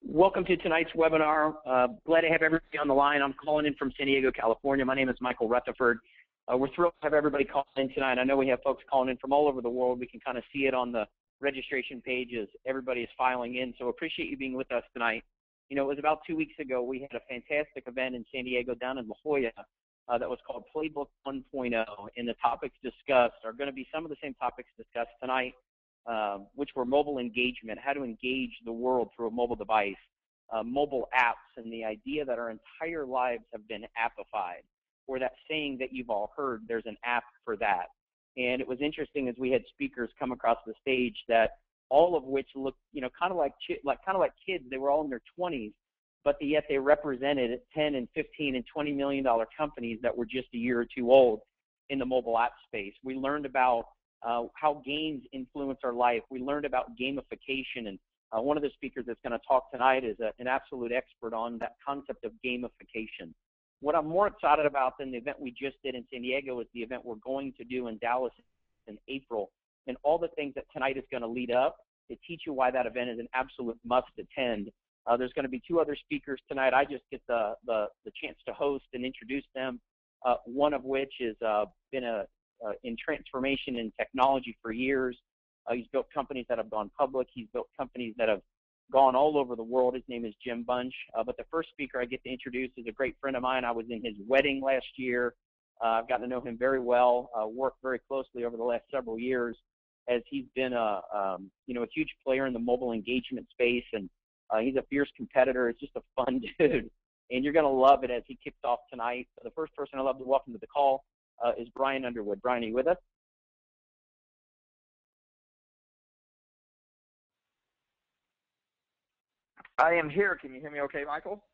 Welcome to tonight's webinar. Glad to have everybody on the line. I'm calling in from San Diego, California. My name is Michael Rutherford. We're thrilled to have everybody calling in tonight. I know we have folks calling in from all over the world. We can kind of see it on the registration page as everybody is filing in, so appreciate you being with us tonight. You know, it was about 2 weeks ago we had a fantastic event in San Diego down in La Jolla that was called Playbook 1.0, and the topics discussed are going to be some of the same topics discussed tonight. Which were mobile engagement, how to engage the world through a mobile device, mobile apps, and the idea that our entire lives have been appified, or that saying that you've all heard, there's an app for that. And it was interesting as we had speakers come across the stage that all of which looked, you know, kind of like kids. They were all in their 20s, but yet they represented 10 and 15 and $20 million companies that were just a year or two old in the mobile app space. We learned about how games influence our life. We learned about gamification, and one of the speakers that's going to talk tonight is an absolute expert on that concept of gamification. What I'm more excited about than the event we just did in San Diego is the event we're going to do in Dallas in April, and all the things that tonight is going to lead up to teach you why that event is an absolute must attend. There's going to be two other speakers tonight. I just get the chance to host and introduce them, one of which has been in transformation and technology for years. He's built companies that have gone public. He's built companies that have gone all over the world. His name is Jim Bunch. But the first speaker I get to introduce is a great friend of mine. I was in his wedding last year. I've gotten to know him very well, worked very closely over the last several years as he's been a huge player in the mobile engagement space, and he's a fierce competitor. It's just a fun dude, and you're going to love it as he kicks off tonight. So the first person I'd love to welcome to the call is Brian Underwood. Brian, are you with us? I am here. Can you hear me okay, Michael?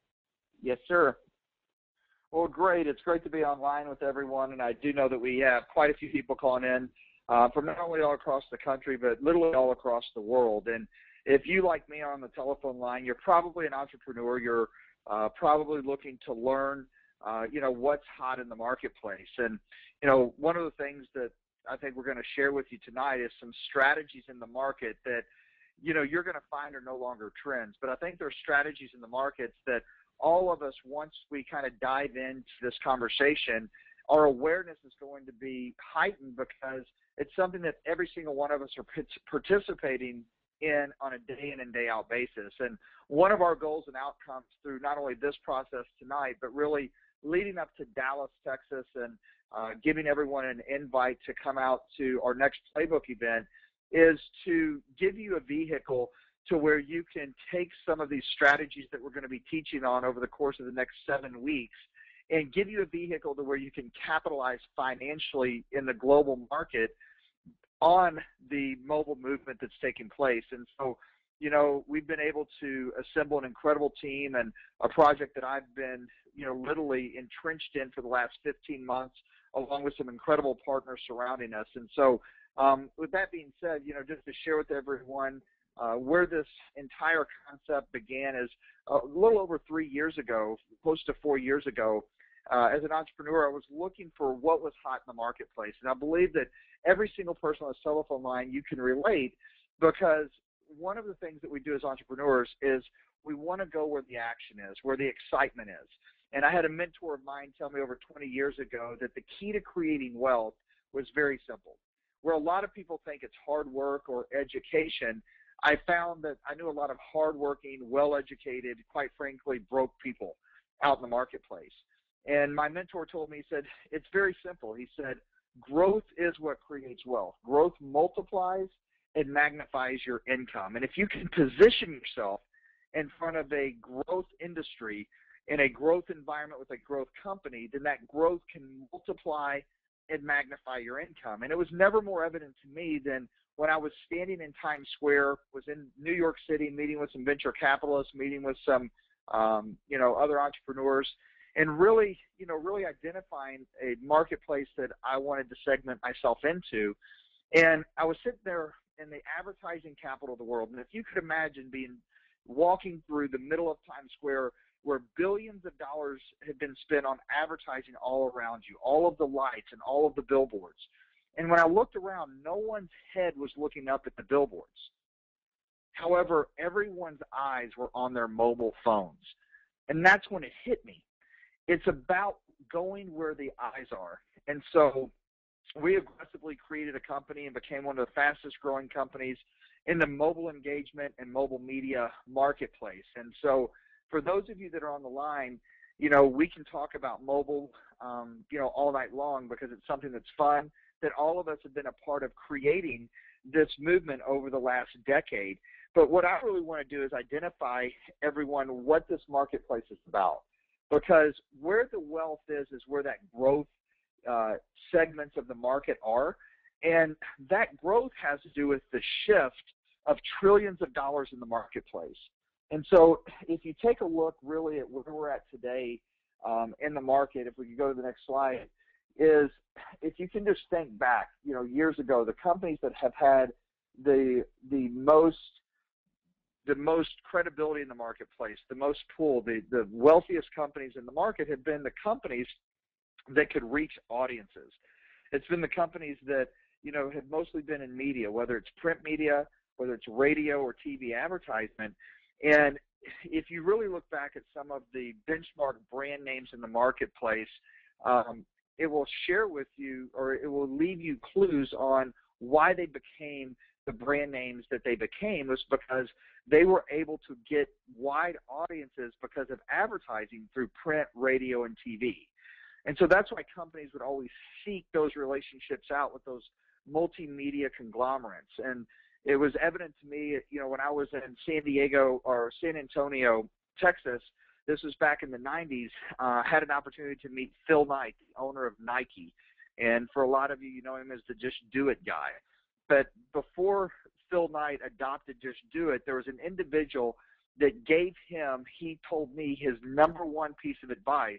Yes, sir. Well, great. It's great to be online with everyone, and I do know that we have quite a few people calling in from not only all across the country, but literally all across the world. And if you, like me, are on the telephone line, you're probably an entrepreneur. You're probably looking to learn what's hot in the marketplace. And, one of the things that I think we're going to share with you tonight is some strategies in the market that, you're going to find are no longer trends. But I think there's strategies in the markets that all of us, once we kind of dive into this conversation, our awareness is going to be heightened because it's something that every single one of us are participating in on a day in and day out basis. And one of our goals and outcomes through not only this process tonight, but really leading up to Dallas, Texas, and giving everyone an invite to come out to our next Playbook event is to give you a vehicle to where you can take some of these strategies that we're going to be teaching on over the course of the next 7 weeks and give you a vehicle to where you can capitalize financially in the global market on the mobile movement that's taking place. And so, we've been able to assemble an incredible team and a project that I've been, literally entrenched in for the last 15 months, along with some incredible partners surrounding us. And so, with that being said, just to share with everyone where this entire concept began is a little over 3 years ago, close to 4 years ago. As an entrepreneur, I was looking for what was hot in the marketplace. And I believe that every single person on this telephone line, you can relate, because one of the things that we do as entrepreneurs is we want to go where the action is, where the excitement is. And I had a mentor of mine tell me over 20 years ago that the key to creating wealth was very simple. Where a lot of people think it's hard work or education, I found that I knew a lot of hardworking, well-educated, quite frankly, broke people out in the marketplace. And my mentor told me, he said, it's very simple. He said, growth is what creates wealth. Growth multiplies and magnifies your income. And if you can position yourself in front of a growth industry, in a growth environment with a growth company, then that growth can multiply and magnify your income. And it was never more evident to me than when I was standing in Times Square, was in New York City, meeting with some venture capitalists, meeting with some, other entrepreneurs, and really identifying a marketplace that I wanted to segment myself into. And I was sitting there in the advertising capital of the world. And if you could imagine walking through the middle of Times Square, where billions of dollars had been spent on advertising all around you, all of the lights and all of the billboards. And when I looked around, no one's head was looking up at the billboards. However, everyone's eyes were on their mobile phones. And that's when it hit me. It's about going where the eyes are. And so we aggressively created a company and became one of the fastest growing companies in the mobile engagement and mobile media marketplace. And so for those of you that are on the line, we can talk about mobile, all night long because it's something that's fun, that all of us have been a part of creating this movement over the last decade. But what I really want to do is identify everyone what this marketplace is about, because where the wealth is where that growth segments of the market are, and that growth has to do with the shift of trillions of dollars in the marketplace. And so if you take a look really at where we're at today in the market, if we could go to the next slide, is if you can just think back, years ago, the companies that have had the most credibility in the marketplace, the most pull, the wealthiest companies in the market have been the companies that could reach audiences. It's been the companies that, have mostly been in media, whether it's print media, whether it's radio or TV advertisement. And if you really look back at some of the benchmark brand names in the marketplace, it will share with you, or it will leave you clues on why they became the brand names that they became. Was because they were able to get wide audiences because of advertising through print, radio, and TV. And so that's why companies would always seek those relationships out with those multimedia conglomerates. And it was evident to me, when I was in San Antonio, Texas, this was back in the 90s, had an opportunity to meet Phil Knight, the owner of Nike. And for a lot of you, you know him as the Just Do It guy. But before Phil Knight adopted Just Do It, there was an individual that gave him, he told me, his number one piece of advice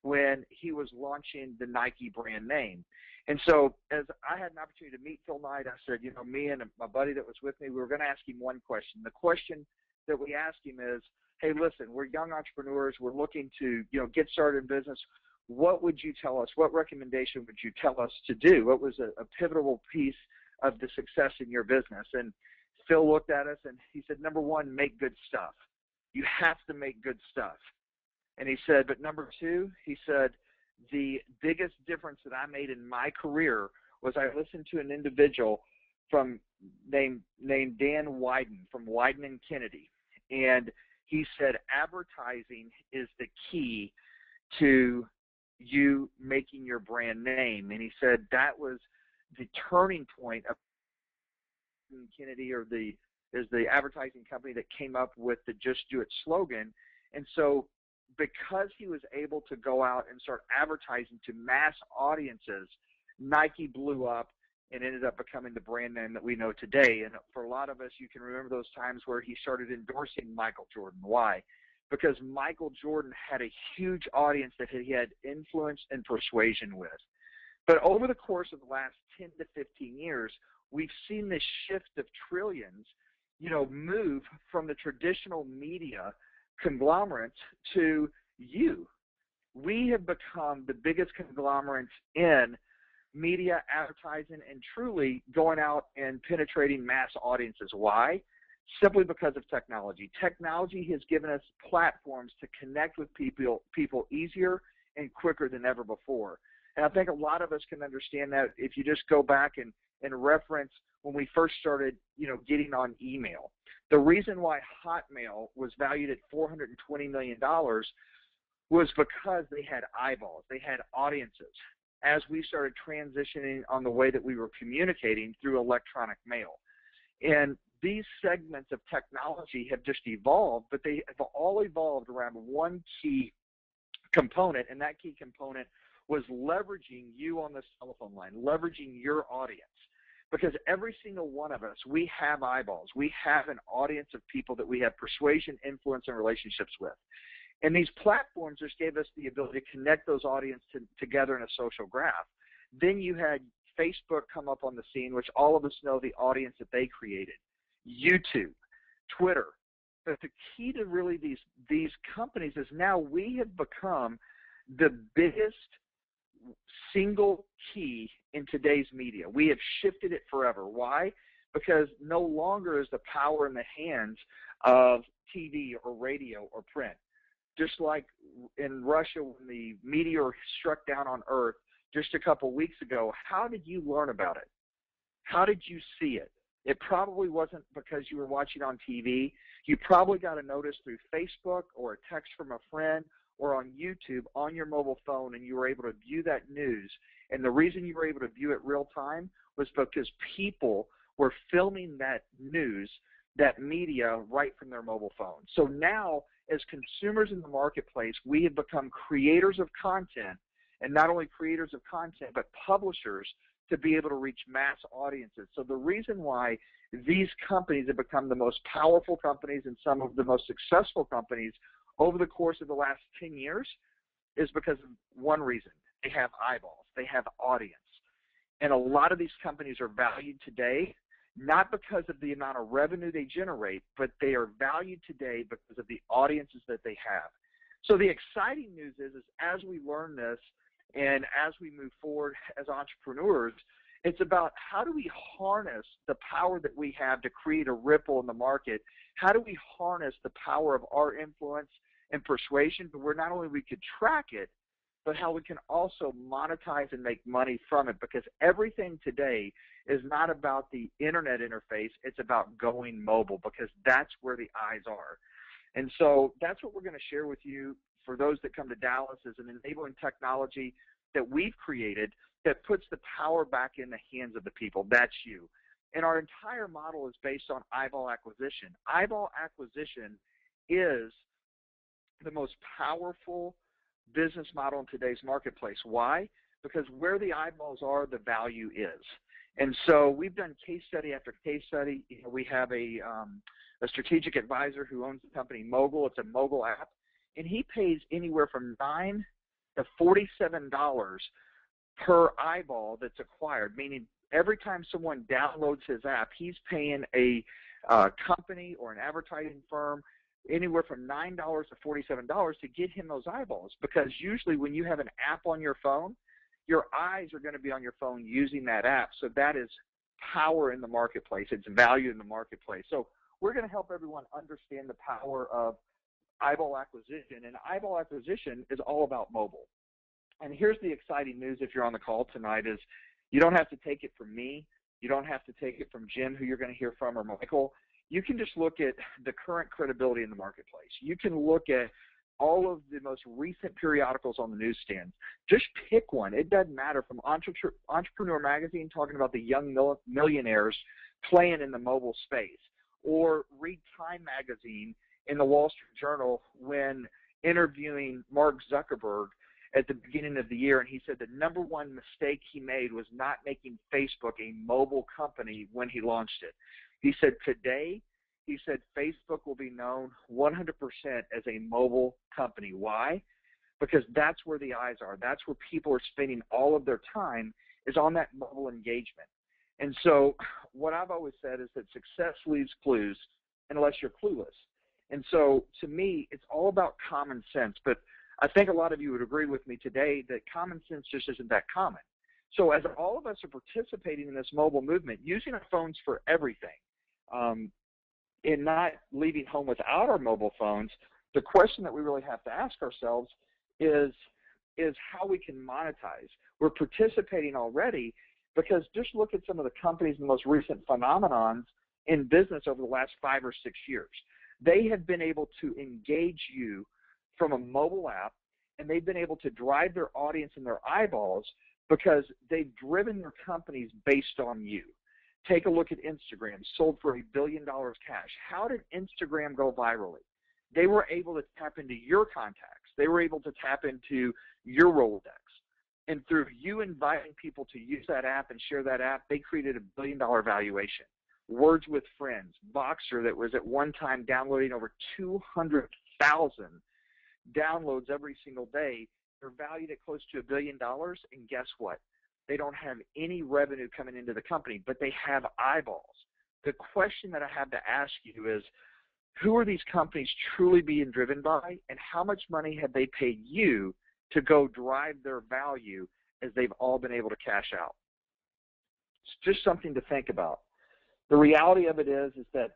when he was launching the Nike brand name. And so as I had an opportunity to meet Phil Knight, I said, me and my buddy that was with me, we were going to ask him one question. The question that we asked him is, hey, listen, we're young entrepreneurs. We're looking to, get started in business. What would you tell us? What recommendation would you tell us to do? What was a pivotal piece of the success in your business? And Phil looked at us and he said, number one, make good stuff. You have to make good stuff. And he said, but number two, he said, the biggest difference that I made in my career was I listened to an individual named Dan Wyden from Wyden and Kennedy. And he said, advertising is the key to you making your brand name. And he said that was the turning point of Kennedy, is the advertising company that came up with the Just Do It slogan. And so because he was able to go out and start advertising to mass audiences, Nike blew up and ended up becoming the brand name that we know today. And for a lot of us, you can remember those times where he started endorsing Michael Jordan. Why? Because Michael Jordan had a huge audience that he had influence and persuasion with. But over the course of the last 10 to 15 years, we've seen this shift of trillions, move from the traditional media conglomerates to you. We have become the biggest conglomerates in media, advertising, and truly going out and penetrating mass audiences. Why? Simply because of technology. Technology has given us platforms to connect with people easier and quicker than ever before. And I think a lot of us can understand that if you just go back and reference when we first started, getting on email. The reason why Hotmail was valued at $420 million was because they had eyeballs, they had audiences. As we started transitioning on the way that we were communicating through electronic mail. And these segments of technology have just evolved, but they have all evolved around one key component, and that key component was leveraging you on this telephone line, leveraging your audience. Because every single one of us, we have eyeballs. We have an audience of people that we have persuasion, influence, and relationships with. And these platforms just gave us the ability to connect those audiences together in a social graph. Then you had Facebook come up on the scene, which all of us know the audience that they created. YouTube, Twitter. But the key to really these companies is now we have become the biggest single key in today's media. We have shifted it forever. Why? because no longer is the power in the hands of TV or radio or print. Just like in Russia when the meteor struck down on Earth just a couple weeks ago, how did you learn about it? How did you see it? It probably wasn't because you were watching on TV. You probably got a notice through Facebook or a text from a friend or on YouTube on your mobile phone, and you were able to view that news. And the reason you were able to view it real time was because people were filming that news, that media, right from their mobile phone. So now, as consumers in the marketplace, we have become creators of content, and not only creators of content, but publishers to be able to reach mass audiences. So the reason why these companies have become the most powerful companies and some of the most successful companies over the course of the last 10 years is because of one reason. They have eyeballs. They have audience. And a lot of these companies are valued today not because of the amount of revenue they generate, but they are valued today because of the audiences that they have. So the exciting news is as we learn this and as we move forward as entrepreneurs, it's about how do we harness the power that we have to create a ripple in the market? How do we harness the power of our influence and persuasion, but where not only we could track it, but how we can also monetize and make money from it, because everything today is not about the internet interface, it's about going mobile, because that's where the eyes are. And so that's what we're going to share with you for those that come to Dallas, is an enabling technology that we've created that puts the power back in the hands of the people. That's you. And our entire model is based on eyeball acquisition. Eyeball acquisition is the most powerful business model in today's marketplace. Why? Because where the eyeballs are, the value is. And so we've done case study after case study. You know, we have a strategic advisor who owns the company Mogul. It's a mobile app, and he pays anywhere from $9 to $47 per eyeball that's acquired, meaning every time someone downloads his app, he's paying a company or an advertising firm anywhere from $9 to $47 to get him those eyeballs, because usually when you have an app on your phone, your eyes are going to be on your phone using that app. So that is power in the marketplace. It's value in the marketplace. So we're going to help everyone understand the power of eyeball acquisition, and eyeball acquisition is all about mobile. And here's the exciting news if you're on the call tonight is you don't have to take it from me. You don't have to take it from Jim, who you're going to hear from, or Michael. You can just look at the current credibility in the marketplace. You can look at all of the most recent periodicals on the newsstands. Just pick one. It doesn't matter, from Entrepreneur Magazine talking about the young millionaires playing in the mobile space, or read Time Magazine in the Wall Street Journal when interviewing Mark Zuckerberg at the beginning of the year, and he said the number one mistake he made was not making Facebook a mobile company when he launched it. He said today, he said Facebook will be known 100% as a mobile company. Why? Because that's where the eyes are. That's where people are spending all of their time, is on that mobile engagement. And so what I've always said is that success leaves clues unless you're clueless. And so to me, it's all about common sense. But I think a lot of you would agree with me today that common sense just isn't that common. So as all of us are participating in this mobile movement, using our phones for everything, and not leaving home without our mobile phones, the question that we really have to ask ourselves is how we can monetize. We're participating already, because just look at some of the companies and the most recent phenomenons in business over the last 5 or 6 years. They have been able to engage you from a mobile app, and they've been able to drive their audience and their eyeballs because they've driven their companies based on you. Take a look at Instagram, sold for $1 billion cash. How did Instagram go virally? They were able to tap into your contacts. They were able to tap into your Rolodex. And through you inviting people to use that app and share that app, they created $1 billion valuation. Words with Friends, Boxer, that was at one time downloading over 200,000 downloads every single day. They're valued at close to $1 billion, and guess what? They don't have any revenue coming into the company, but they have eyeballs. The question that I have to ask you is, who are these companies truly being driven by, and how much money have they paid you to go drive their value as they've all been able to cash out? It's just something to think about. The reality of it is that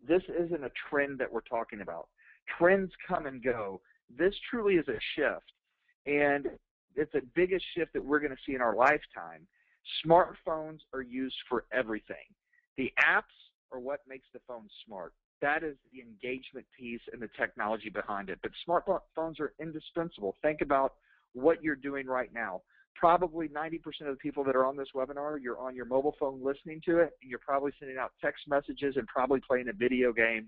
this isn't a trend that we're talking about. Trends come and go. This truly is a shift, and it's the biggest shift that we're going to see in our lifetime. Smartphones are used for everything. The apps are what makes the phone smart. That is the engagement piece and the technology behind it. But smartphones are indispensable. Think about what you're doing right now. Probably 90% of the people that are on this webinar, you're on your mobile phone listening to it, and you're probably sending out text messages and probably playing a video game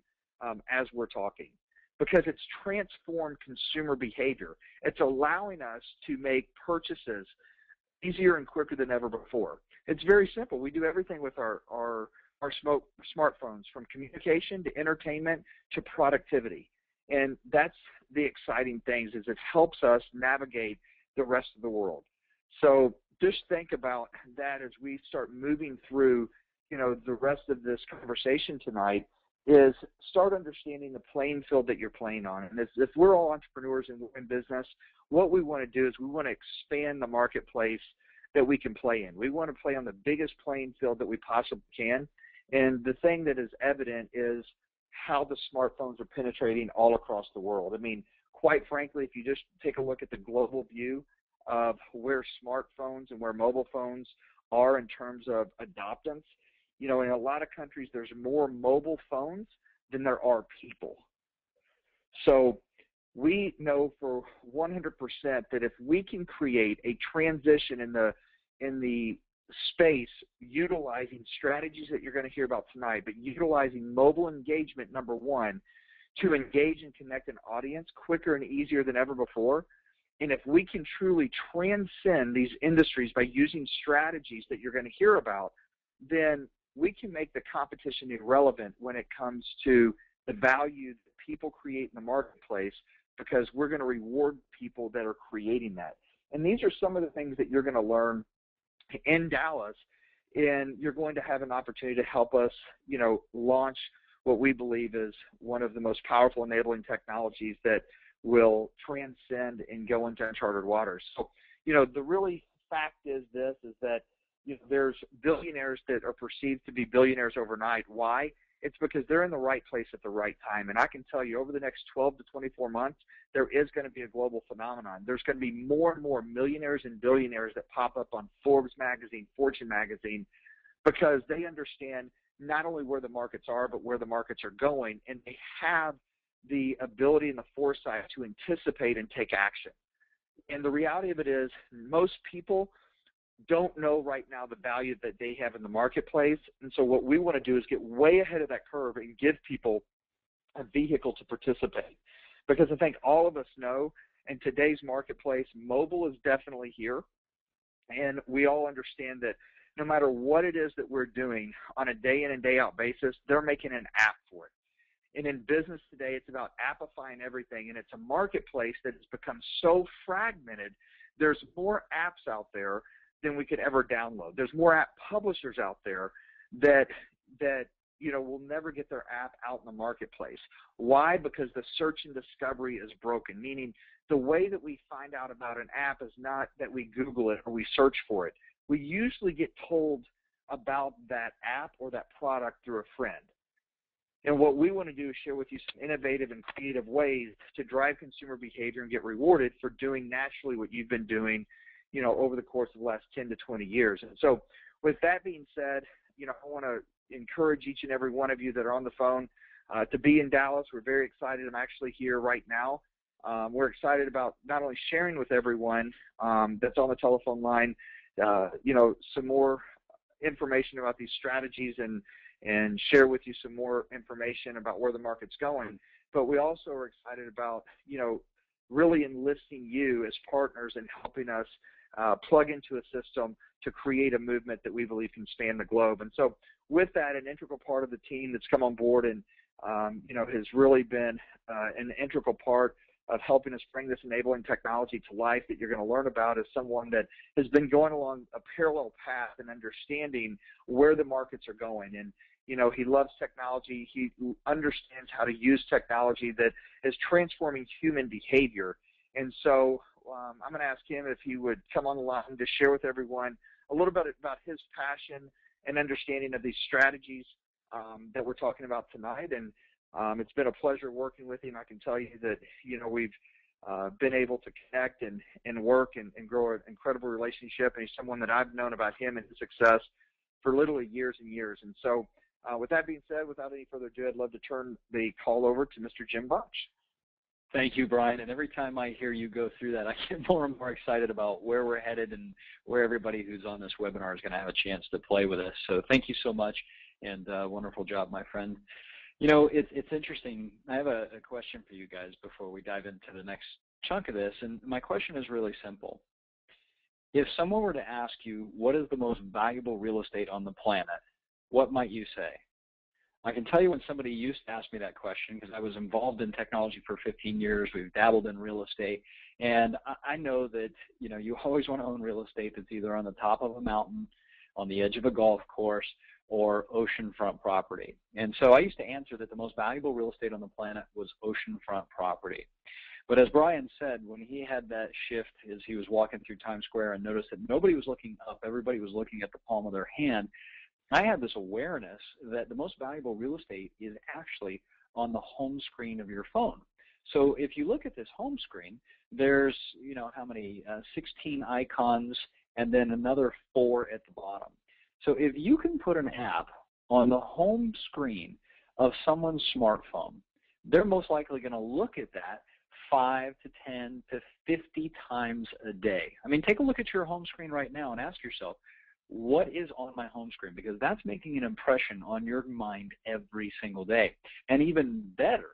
as we're talking, because it's transformed consumer behavior. It's allowing us to make purchases easier and quicker than ever before. It's very simple. We do everything with our smartphones, from communication to entertainment to productivity. And that's the exciting things, is it helps us navigate the rest of the world. So just think about that as we start moving through, the rest of this conversation tonight, is start understanding the playing field that you're playing on. And if we're all entrepreneurs and we're in business, what we want to do is we want to expand the marketplace that we can play in. We want to play on the biggest playing field that we possibly can. And the thing that is evident is how the smartphones are penetrating all across the world. I mean, quite frankly, if you just take a look at the global view of where smartphones and where mobile phones are in terms of adoptance, in a lot of countries there's more mobile phones than there are people. So we know for 100% that if we can create a transition in the space, utilizing strategies that you're going to hear about tonight, but utilizing mobile engagement, number one, to engage and connect an audience quicker and easier than ever before. And if we can truly transcend these industries by using strategies that you're going to hear about, then we can make the competition irrelevant when it comes to the value that people create in the marketplace, because we're going to reward people that are creating that. And these are some of the things that you're going to learn in Dallas, and you're going to have an opportunity to help us, launch what we believe is one of the most powerful enabling technologies that will transcend and go into uncharted waters. So, the really fact is that there's billionaires that are perceived to be billionaires overnight. Why? It's because they're in the right place at the right time. And I can tell you, over the next 12 to 24 months, there is going to be a global phenomenon. There's going to be more and more millionaires and billionaires that pop up on Forbes magazine, Fortune magazine, because they understand not only where the markets are, but where the markets are going, and they have the ability and the foresight to anticipate and take action. And the reality of it is, most people don't know right now the value that they have in the marketplace. And so what we want to do is get way ahead of that curve and give people a vehicle to participate. Because I think all of us know in today's marketplace, mobile is definitely here. And we all understand that no matter what it is that we're doing on a day in and day out basis, they're making an app for it. And in business today, it's about appifying everything. And it's a marketplace that has become so fragmented. There's more apps out there than we could ever download. There's more app publishers out there that will never get their app out in the marketplace. Why? Because the search and discovery is broken, meaning the way that we find out about an app is not that we Google it or we search for it. We usually get told about that app or that product through a friend. And what we want to do is share with you some innovative and creative ways to drive consumer behavior and get rewarded for doing naturally what you've been doing, over the course of the last 10 to 20 years. And so with that being said, I want to encourage each and every one of you that are on the phone to be in Dallas. We're very excited. I'm actually here right now. We're excited about not only sharing with everyone that's on the telephone line, some more information about these strategies and share with you some more information about where the market's going. But we also are excited about, really enlisting you as partners and helping us plug into a system to create a movement that we believe can span the globe. And so with that, an integral part of the team that's come on board and, has really been an integral part of helping us bring this enabling technology to life that you're going to learn about is someone that has been going along a parallel path and understanding where the markets are going. And, he loves technology. He understands how to use technology that is transforming human behavior. And so I'm going to ask him if he would come on the line to share with everyone a little bit about his passion and understanding of these strategies that we're talking about tonight. And it's been a pleasure working with him. I can tell you that, we've been able to connect and work and grow an incredible relationship. And he's someone that I've known about him and his success for literally years and years. And so with that being said, without any further ado, I'd love to turn the call over to Mr. Jim Bunch. Thank you, Brian. And every time I hear you go through that, I get more and more excited about where we're headed and where everybody who's on this webinar is going to have a chance to play with us. So thank you so much, and wonderful job, my friend. It's interesting. I have a question for you guys before we dive into the next chunk of this, and my question is really simple. If someone were to ask you, what is the most valuable real estate on the planet, what might you say? I can tell you when somebody used to ask me that question, because I was involved in technology for 15 years, we've dabbled in real estate, and I know that, you always want to own real estate that's either on the top of a mountain, on the edge of a golf course, or oceanfront property. And so I used to answer that the most valuable real estate on the planet was oceanfront property. But as Brian said, when he had that shift as he was walking through Times Square and noticed that nobody was looking up, everybody was looking at the palm of their hand, I had this awareness that the most valuable real estate is actually on the home screen of your phone. So if you look at this home screen, there's, how many, 16 icons and then another 4 at the bottom. So if you can put an app on the home screen of someone's smartphone, they're most likely going to look at that 5 to 10 to 50 times a day. I mean, take a look at your home screen right now and ask yourself, what is on my home screen? Because that's making an impression on your mind every single day. And even better,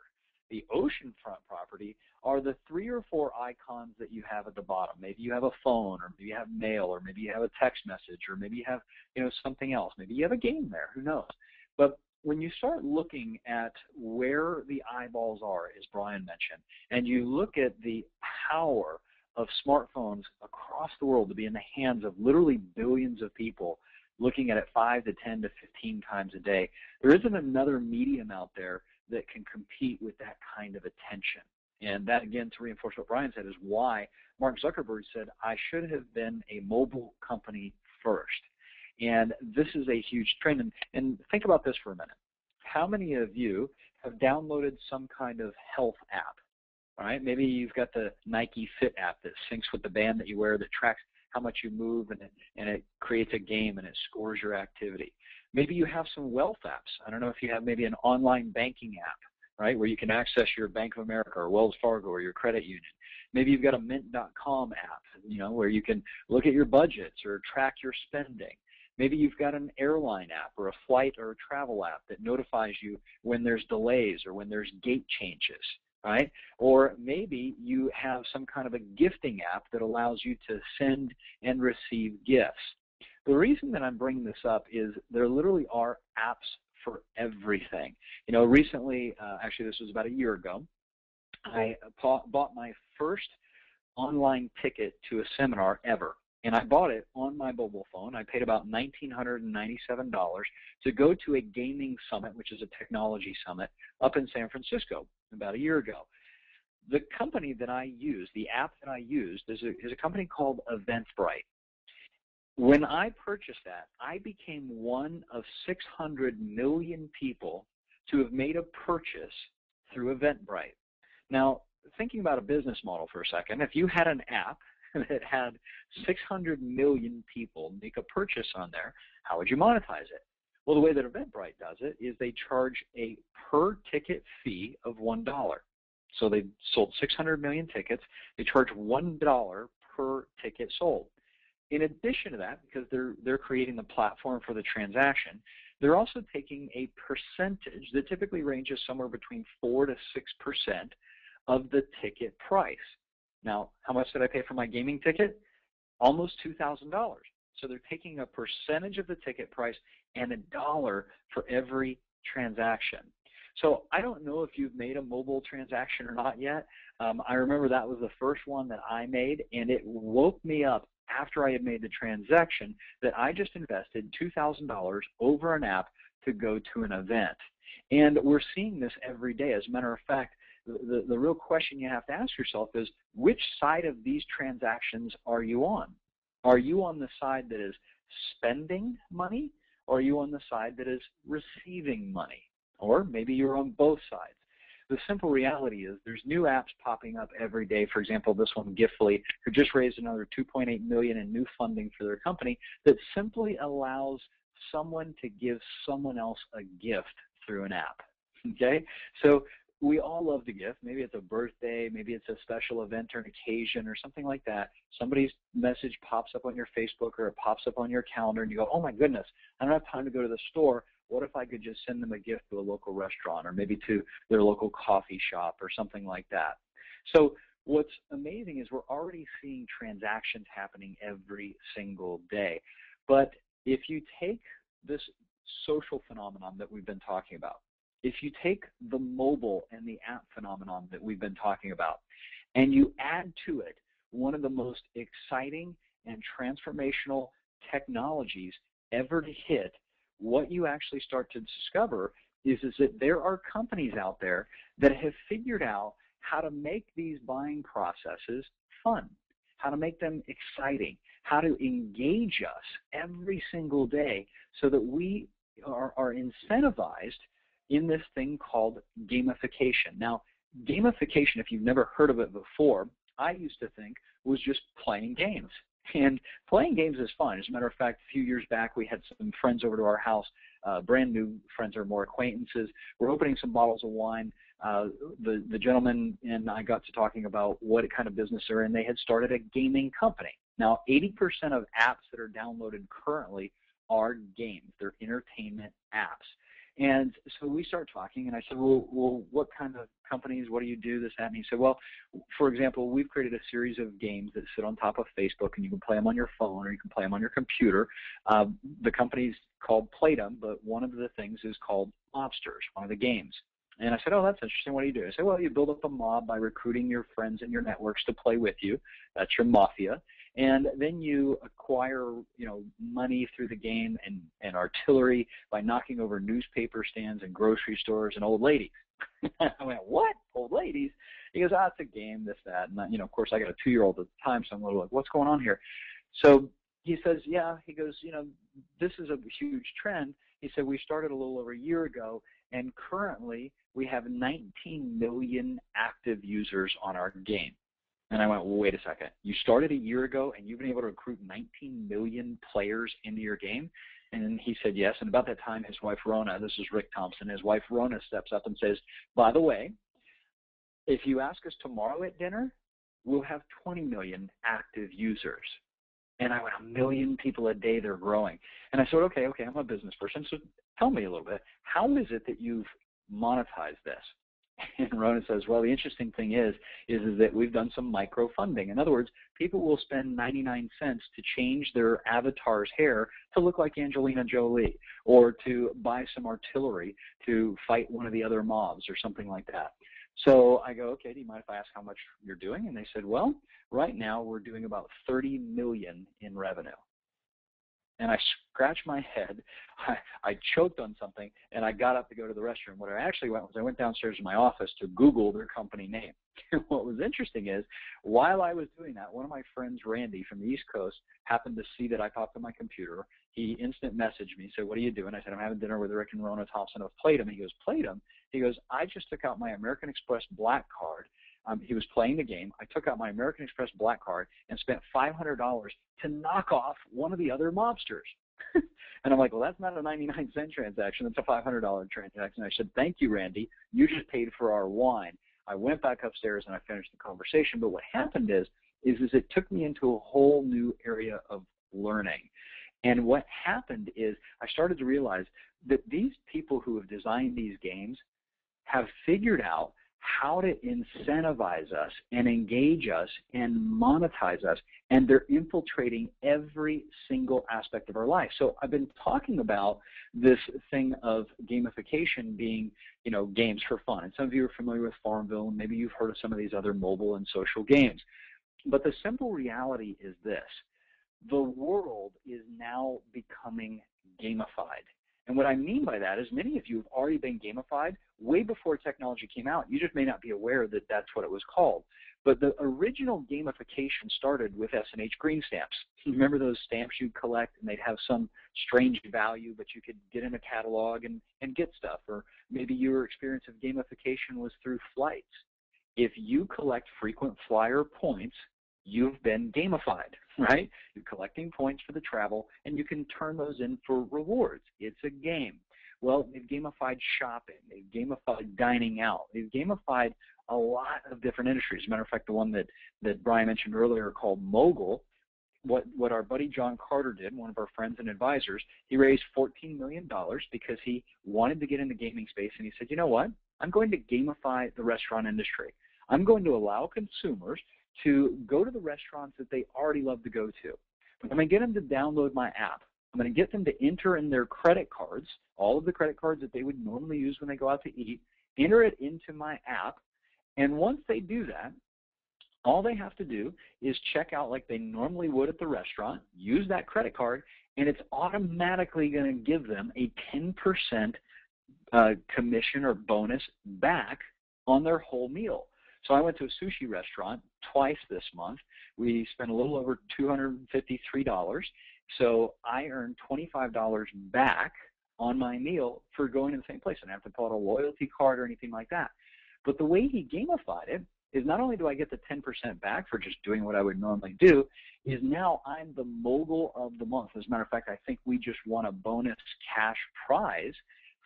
the oceanfront property are the 3 or 4 icons that you have at the bottom. Maybe you have a phone, or maybe you have mail, or maybe you have a text message, or maybe you have, something else. Maybe you have a game there, who knows? But when you start looking at where the eyeballs are, as Brian mentioned, and you look at the power of smartphones across the world to be in the hands of literally billions of people looking at it 5 to 10 to 15 times a day, there isn't another medium out there that can compete with that kind of attention. And that, again, to reinforce what Brian said, is why Mark Zuckerberg said, I should have been a mobile company first. And this is a huge trend. And think about this for a minute. How many of you have downloaded some kind of health app? All right, maybe you've got the Nike Fit app that syncs with the band that you wear, that tracks how much you move, and it creates a game and it scores your activity. Maybe you have some wealth apps. I don't know if you have maybe an online banking app, right, where you can access your Bank of America or Wells Fargo or your credit union. Maybe you've got a Mint.com app, where you can look at your budgets or track your spending. Maybe you've got an airline app or a flight or a travel app that notifies you when there's delays or when there's gate changes. Right? Or maybe you have some kind of a gifting app that allows you to send and receive gifts. The reason that I'm bringing this up is there literally are apps for everything. Recently, actually this was about a year ago, I bought my first online ticket to a seminar ever. And I bought it on my mobile phone. I paid about $1,997 to go to a gaming summit, which is a technology summit, up in San Francisco about a year ago. The company that I used, the app that I used, is a company called Eventbrite. When I purchased that, I became one of 600 million people to have made a purchase through Eventbrite. Now, thinking about a business model for a second, if you had an app that had 600 million people make a purchase on there, how would you monetize it? Well, the way that Eventbrite does it is they charge a per ticket fee of $1. So they sold 600 million tickets. They charge $1 per ticket sold. In addition to that, because they're creating the platform for the transaction, they're also taking a percentage that typically ranges somewhere between 4 to 6% of the ticket price. Now, how much did I pay for my gaming ticket? Almost $2,000. So they're taking a percentage of the ticket price and $1 for every transaction. So I don't know if you've made a mobile transaction or not yet. I remember that was the first one that I made, and it woke me up after I had made the transaction that I just invested $2,000 over an app to go to an event. And we're seeing this every day. As a matter of fact, the real question you have to ask yourself is, which side of these transactions are you on? Are you on the side that is spending money, Or are you on the side that is receiving money? Or maybe you're on both sides. The simple reality is there's new apps popping up every day. For example, this one, Giftly, who just raised another $2.8 million in new funding for their company that simply allows someone to give someone else a gift through an app. Okay? So we all love to gift. Maybe it's a birthday, maybe it's a special event or an occasion or something like that. Somebody's message pops up on your Facebook or it pops up on your calendar and you go, oh my goodness, I don't have time to go to the store. What if I could just send them a gift to a local restaurant or maybe to their local coffee shop or something like that? So what's amazing is we're already seeing transactions happening every single day. But if you take this social phenomenon that we've been talking about, if you take the mobile and the app phenomenon that we've been talking about, and you add to it one of the most exciting and transformational technologies ever to hit, what you actually start to discover is that there are companies out there that have figured out how to make these buying processes fun, how to make them exciting, how to engage us every single day so that we are incentivized in this thing called gamification. Now, gamification, if you've never heard of it before, I used to think was just playing games. And playing games is fun. As a matter of fact, a few years back, we had some friends over to our house, brand new friends or more acquaintances. We're opening some bottles of wine. The gentleman and I got to talking about what kind of business they're in. They had started a gaming company. Now, 80% of apps that are downloaded currently are games. They're entertainment apps. And so we start talking, and I said, well, what kind of companies, what do you do, this, that? And he said, well, for example, we've created a series of games that sit on top of Facebook, and you can play them on your phone or you can play them on your computer. The company's called Playbook, but one of the things is called Mobsters, one of the games. And I said, oh, that's interesting. What do you do? I said, well, you build up a mob by recruiting your friends and your networks to play with you. That's your mafia. And then you acquire, money through the game and artillery by knocking over newspaper stands and grocery stores and old ladies. I went, what? Old ladies? He goes, it's a game, this, that. And, of course, I got a 2-year-old at the time, so I'm a little like, what's going on here? So he says, yeah. He goes, this is a huge trend. He said, we started a little over a year ago, and currently we have 19 million active users on our game. And I went, well, wait a second. You started a year ago, and you've been able to recruit 19 million players into your game? And he said yes. And about that time, his wife, Rona, this is Rick Thompson, his wife, Rona, steps up and says, by the way, if you ask us tomorrow at dinner, we'll have 20 million active users. And I went, 1 million people a day, they're growing. And I said, okay, I'm a business person, so tell me a little bit. How is it that you've monetized this? And Rona says, well, the interesting thing is that we've done some micro-funding. In other words, people will spend 99 cents to change their avatar's hair to look like Angelina Jolie or to buy some artillery to fight one of the other mobs or something like that. So I go, okay, do you mind if I ask how much you're doing? And they said, well, right now we're doing about 30 million in revenue. And I scratched my head, I choked on something, and I got up to go to the restroom. What I actually went was I went downstairs to my office to Google their company name. What was interesting is, while I was doing that, one of my friends, Randy, from the East Coast, happened to see that I popped on my computer. He instant messaged me, said, what are you doing? I said, I'm having dinner with Rick and Rona Thompson of Playbook. He goes, Playbook? He goes, I just took out my American Express Black card. He was playing the game. I took out my American Express Black card and spent $500 to knock off one of the other mobsters. And I'm like, well, that's not a 99-cent transaction. That's a $500 transaction. I said, thank you, Randy. You just paid for our wine. I went back upstairs and I finished the conversation. But what happened is it took me into a whole new area of learning. And what happened is I started to realize that these people who have designed these games have figured out how to incentivize us and engage us and monetize us, and they're infiltrating every single aspect of our life. So I've been talking about this thing of gamification being, games for fun. And some of you are familiar with Farmville, and maybe you've heard of some of these other mobile and social games. But the simple reality is this: the world is now becoming gamified. And what I mean by that is many of you have already been gamified way before technology came out. You just may not be aware that that's what it was called. But the original gamification started with S&H green stamps. Remember those stamps you'd collect and they'd have some strange value, but you could get in a catalog and get stuff. Or maybe your experience of gamification was through flights. If you collect frequent flyer points, you've been gamified, right? You're collecting points for the travel, and you can turn those in for rewards. It's a game. Well, they've gamified shopping. They've gamified dining out. They've gamified a lot of different industries. As a matter of fact, the one that Brian mentioned earlier called Mogul, what our buddy John Carter did, one of our friends and advisors, he raised $14 million because he wanted to get in the gaming space, and he said, you know what? I'm going to gamify the restaurant industry. I'm going to allow consumers to go to the restaurants that they already love to go to. I'm going to get them to download my app. I'm going to get them to enter in their credit cards, all of the credit cards that they would normally use when they go out to eat, enter it into my app, and once they do that, all they have to do is check out like they normally would at the restaurant, use that credit card, and it's automatically going to give them a 10% commission or bonus back on their whole meal. So I went to a sushi restaurant twice this month. We spent a little over $253. So I earned $25 back on my meal for going to the same place. I didn't have to pull out a loyalty card or anything like that. But the way he gamified it is not only do I get the 10% back for just doing what I would normally do, is now I'm the mogul of the month. As a matter of fact, I think we just won a bonus cash prize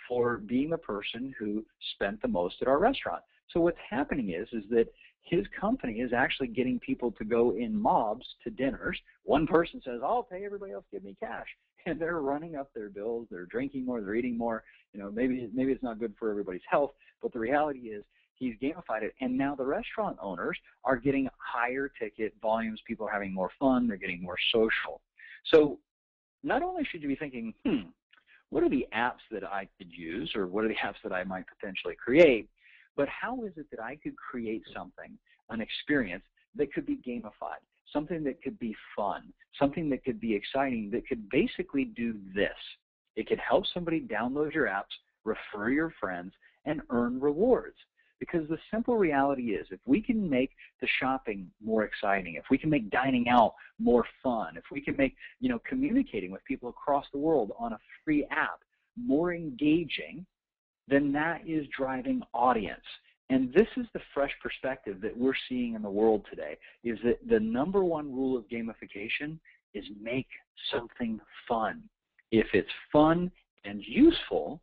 for being the person who spent the most at our restaurant. So what's happening is that his company is actually getting people to go in mobs to dinners. One person says, I'll pay, everybody else give me cash. And they're running up their bills, they're drinking more, they're eating more. You know, maybe it's not good for everybody's health, but the reality is he's gamified it, and now the restaurant owners are getting higher ticket volumes. People are having more fun, they're getting more social. So not only should you be thinking, what are the apps that I could use, or what are the apps that I might potentially create, but how is it that I could create something, an experience that could be gamified, something that could be fun, something that could be exciting, that could basically do this. It could help somebody download your apps, refer your friends, and earn rewards. Because the simple reality is, if we can make the shopping more exciting, if we can make dining out more fun, if we can make, communicating with people across the world on a free app more engaging, then that is driving audience. And this is the fresh perspective that we're seeing in the world today, is that the number one rule of gamification is make something fun. If it's fun and useful,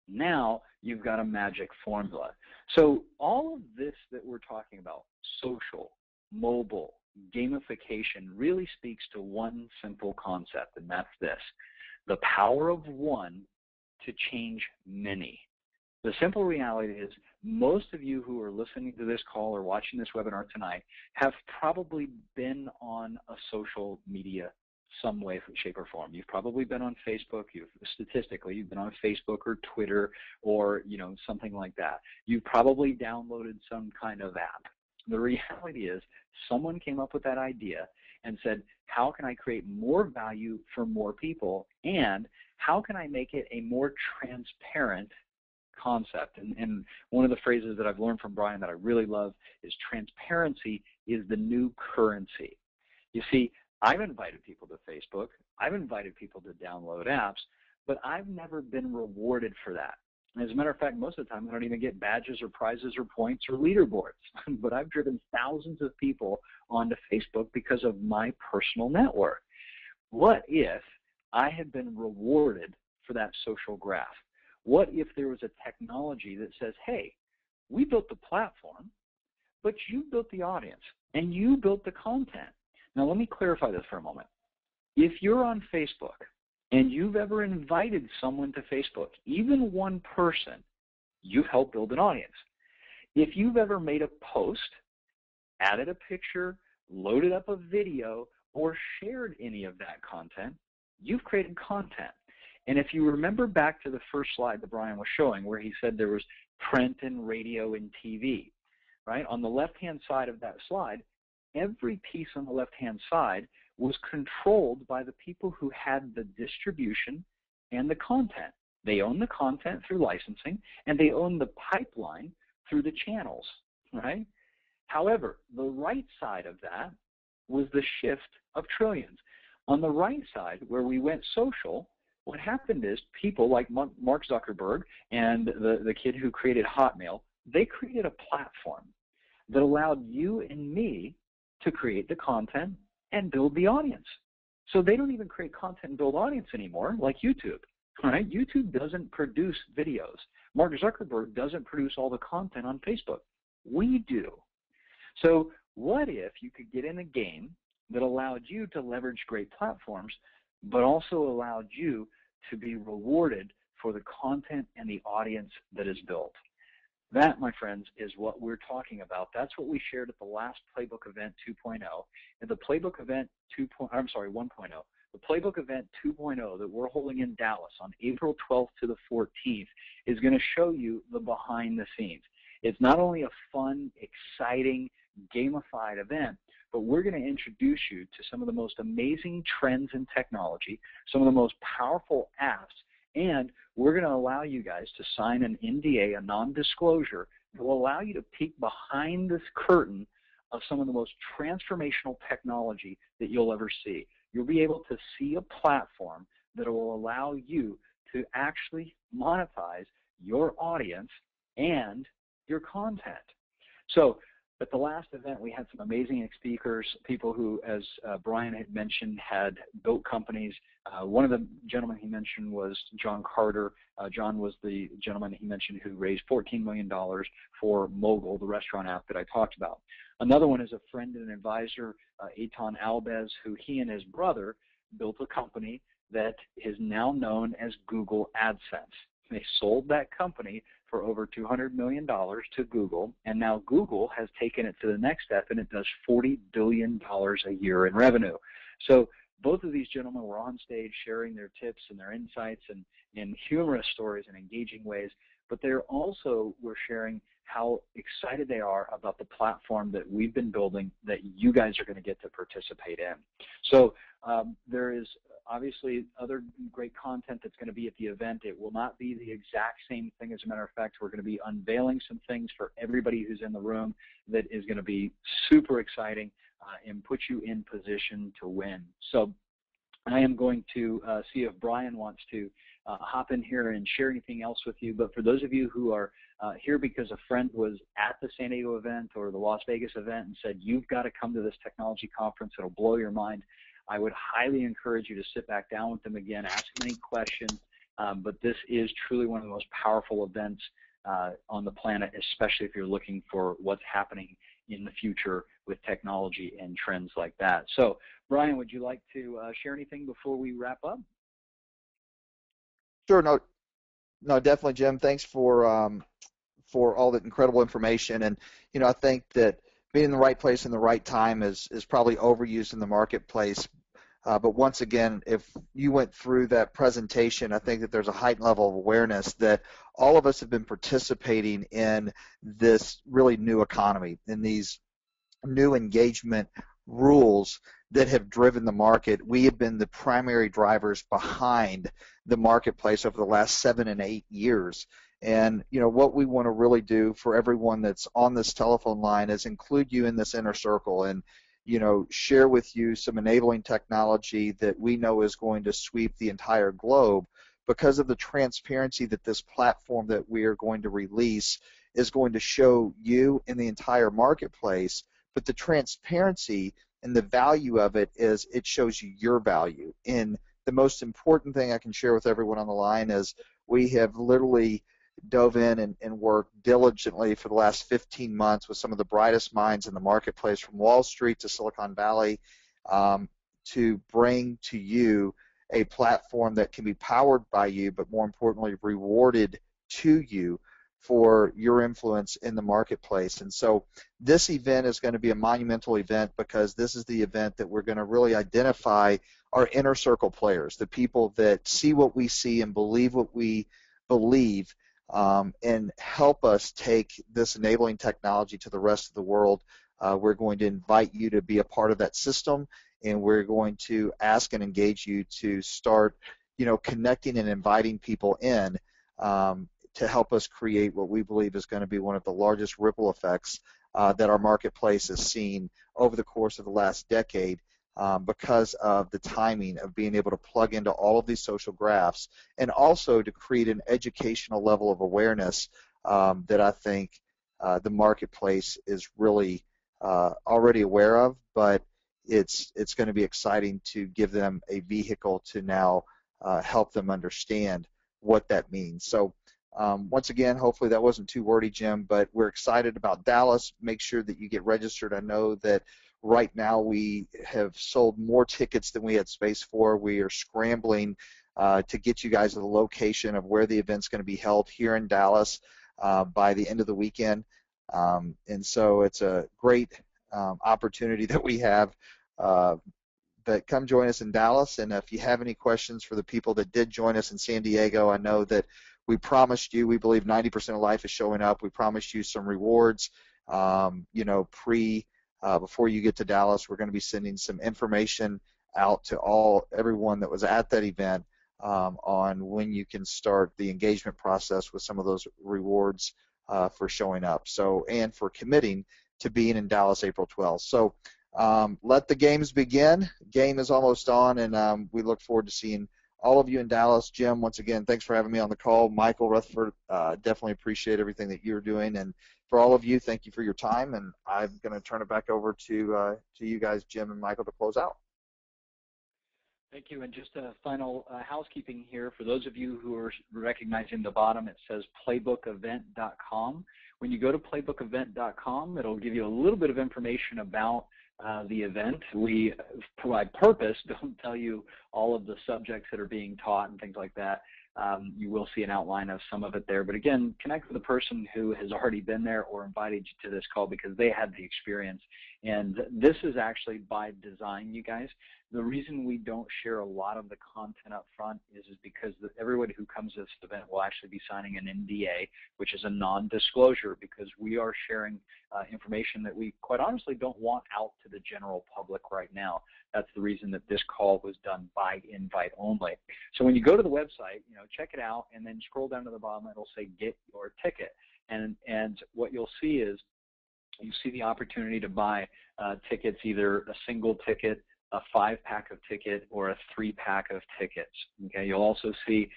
now you've got a magic formula. So all of this that we're talking about, social, mobile, gamification, really speaks to one simple concept, and that's this: the power of one to change many. The simple reality is, most of you who are listening to this call or watching this webinar tonight have probably been on a social media some way, shape, or form. You've probably been on Facebook. Statistically, you've been on Facebook or Twitter or something like that. You've probably downloaded some kind of app. The reality is, someone came up with that idea and said, how can I create more value for more people, and how can I make it a more transparent concept? And one of the phrases that I've learned from Brian that I really love is transparency is the new currency. You see, I've invited people to Facebook, I've invited people to download apps, but I've never been rewarded for that. As a matter of fact, most of the time I don't even get badges or prizes or points or leaderboards, but I've driven thousands of people onto Facebook because of my personal network. What if I had been rewarded for that social graph? What if there was a technology that says, hey, we built the platform, but you built the audience and you built the content. Now, let me clarify this for a moment. If you're on Facebook and you've ever invited someone to Facebook, even one person, you've helped build an audience. If you've ever made a post, added a picture, loaded up a video, or shared any of that content, you've created content. And if you remember back to the first slide that Brian was showing, where he said there was print and radio and TV, right? On the left-hand side of that slide, every piece on the left-hand side was controlled by the people who had the distribution and the content. They own the content through licensing, and they own the pipeline through the channels, right? However, the right side of that was the shift of trillions. On the right side, where we went social, what happened is people like Mark Zuckerberg and the kid who created Hotmail, they created a platform that allowed you and me to create the content and build the audience. So they don't even create content and build audience anymore like YouTube, right? YouTube doesn't produce videos. Mark Zuckerberg doesn't produce all the content on Facebook. We do. So what if you could get in a game that allowed you to leverage great platforms, but also allowed you to be rewarded for the content and the audience that is built? That, my friends, is what we're talking about. That's what we shared at the last Playbook Event 2.0. And the Playbook Event 1.0. The Playbook Event 2.0 that we're holding in Dallas on April 12th to the 14th is going to show you the behind the scenes. It's not only a fun, exciting, gamified event, but we're going to introduce you to some of the most amazing trends in technology, some of the most powerful apps, and we're going to allow you guys to sign an NDA, a non-disclosure, that will allow you to peek behind this curtain of some of the most transformational technology that you'll ever see. You'll be able to see a platform that will allow you to actually monetize your audience and your content. So at the last event, we had some amazing speakers, people who, as Brian had mentioned, had built companies. One of the gentlemen he mentioned was John Carter. John was the gentleman he mentioned who raised $14 million for Mogul, the restaurant app that I talked about. Another one is a friend and advisor, Eitan Albez, who he and his brother built a company that is now known as Google AdSense. They sold that company for over $200 million to Google, and now Google has taken it to the next step, and it does $40 billion a year in revenue. So both of these gentlemen were on stage sharing their tips and their insights and in humorous stories and engaging ways, but they also were sharing how excited they are about the platform that we've been building that you guys are going to get to participate in. So there is obviously other great content that's going to be at the event. It will not be the exact same thing. As a matter of fact, we're going to be unveiling some things for everybody who's in the room that is going to be super exciting and put you in position to win. So I am going to see if Brian wants to hop in here and share anything else with you. But for those of you who are here because a friend was at the San Diego event or the Las Vegas event and said, you've got to come to this technology conference, it'll blow your mind, I would highly encourage you to sit back down with them again, ask them any questions. But this is truly one of the most powerful events on the planet, especially if you're looking for what's happening in the future with technology and trends like that. So, Brian, would you like to share anything before we wrap up? Sure. No, definitely, Jim. Thanks for all that incredible information. And I think that being in the right place in the right time is probably overused in the marketplace. But once again, if you went through that presentation, I think that there's a heightened level of awareness that all of us have been participating in this really new economy, in these new engagement rules that have driven the market. We have been the primary drivers behind the marketplace over the last 7 and 8 years. And what we want to really do for everyone that's on this telephone line is include you in this inner circle and share with you some enabling technology that we know is going to sweep the entire globe because of the transparency that this platform that we are going to release is going to show you in the entire marketplace. But the transparency and the value of it is it shows you your value. And the most important thing I can share with everyone on the line is we have literally dove in and worked diligently for the last 15 months with some of the brightest minds in the marketplace from Wall Street to Silicon Valley to bring to you a platform that can be powered by you, but more importantly rewarded to you for your influence in the marketplace. And so this event is going to be a monumental event because this is the event that we're going to really identify our inner circle players, the people that see what we see and believe what we believe, and help us take this enabling technology to the rest of the world. We're going to invite you to be a part of that system, and we're going to ask and engage you to start, connecting and inviting people in to help us create what we believe is going to be one of the largest ripple effects that our marketplace has seen over the course of the last decade, because of the timing of being able to plug into all of these social graphs, and also to create an educational level of awareness that I think the marketplace is really already aware of, but it's going to be exciting to give them a vehicle to now help them understand what that means. So once again, hopefully that wasn't too wordy, Jim, but we're excited about Dallas. Make sure that you get registered. I know that right now we have sold more tickets than we had space for. We are scrambling to get you guys to the location of where the event's going to be held here in Dallas by the end of the weekend. And so it's a great opportunity that we have. But come join us in Dallas, and if you have any questions for the people that did join us in San Diego, I know that we promised you, we believe 90% of life is showing up. We promised you some rewards, you know, before you get to Dallas. We're going to be sending some information out to everyone that was at that event on when you can start the engagement process with some of those rewards for showing up, and for committing to being in Dallas April 12th. So let the games begin. Game is almost on, and we look forward to seeing all of you in Dallas. Jim, once again, thanks for having me on the call. Michael Rutherford, definitely appreciate everything that you're doing. And for all of you, thank you for your time. And I'm going to turn it back over to you guys, Jim and Michael, to close out. Thank you. And just a final housekeeping here. For those of you who are recognizing the bottom, it says playbookevent.com. When you go to playbookevent.com, it'll give you a little bit of information about the event. We, by purpose, don't tell you all of the subjects that are being taught and things like that. You will see an outline of some of it there. But again, connect with a person who has already been there or invited you to this call because they had the experience. And this is actually by design, you guys. The reason we don't share a lot of the content up front is because everybody who comes to this event will actually be signing an NDA, which is a non-disclosure, because we are sharing information that we quite honestly don't want out to the general public right now. That's the reason that this call was done by invite only. So when you go to the website, you know, check it out and then scroll down to the bottom. It'll say get your ticket. And what you'll see is you see the opportunity to buy tickets, either a single ticket, a 5-pack of ticket, or a 3-pack of tickets. Okay, you'll also see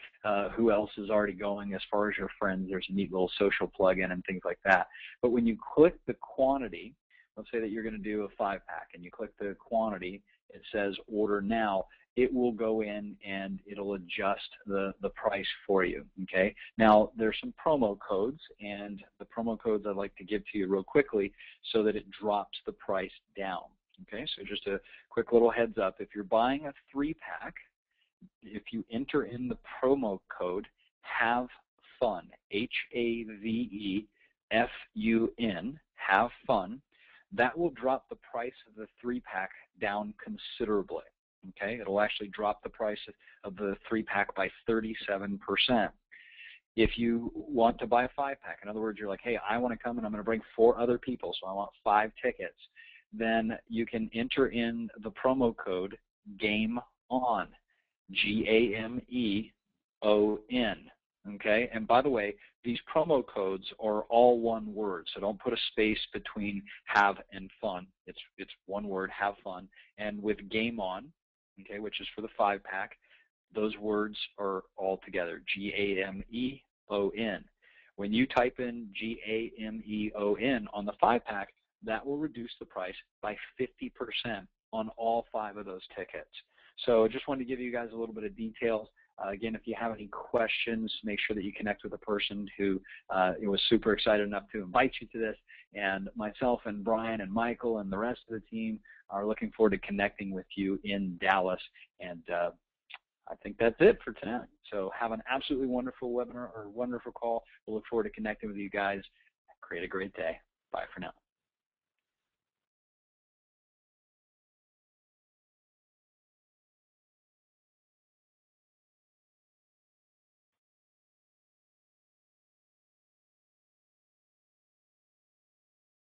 who else is already going as far as your friends. There's a neat little social plug-in and things like that. But when you click the quantity, let's say that you're going to do a 5-pack, and you click the quantity, it says order now. It will go in and it'll adjust the price for you. Okay. Now there's some promo codes, and the promo codes I'd like to give to you real quickly so that it drops the price down. Okay, so just a quick little heads up. If you're buying a 3-pack, if you enter in the promo code HAVE FUN, HAVEFUN, HAVE FUN, that will drop the price of the 3-pack down considerably. Okay, it'll actually drop the price of the 3-pack by 37%. If you want to buy a 5-pack, in other words, you're like, hey, I want to come and I'm going to bring 4 other people, so I want 5 tickets, then you can enter in the promo code GAME ON, GAMEON. Okay, and by the way, these promo codes are all one word, so don't put a space between have and fun. It's one word, have fun. And with Game On, okay, which is for the 5-pack, those words are all together, GAMEON. When you type in GAMEON on the 5-pack, that will reduce the price by 50% on all 5 of those tickets. So I just wanted to give you guys a little bit of details. Again, if you have any questions, make sure that you connect with a person who was super excited enough to invite you to this. And myself and Brian and Michael and the rest of the team are looking forward to connecting with you in Dallas. And I think that's it for tonight. So have an absolutely wonderful webinar or wonderful call. We'll look forward to connecting with you guys. Create a great day. Bye for now.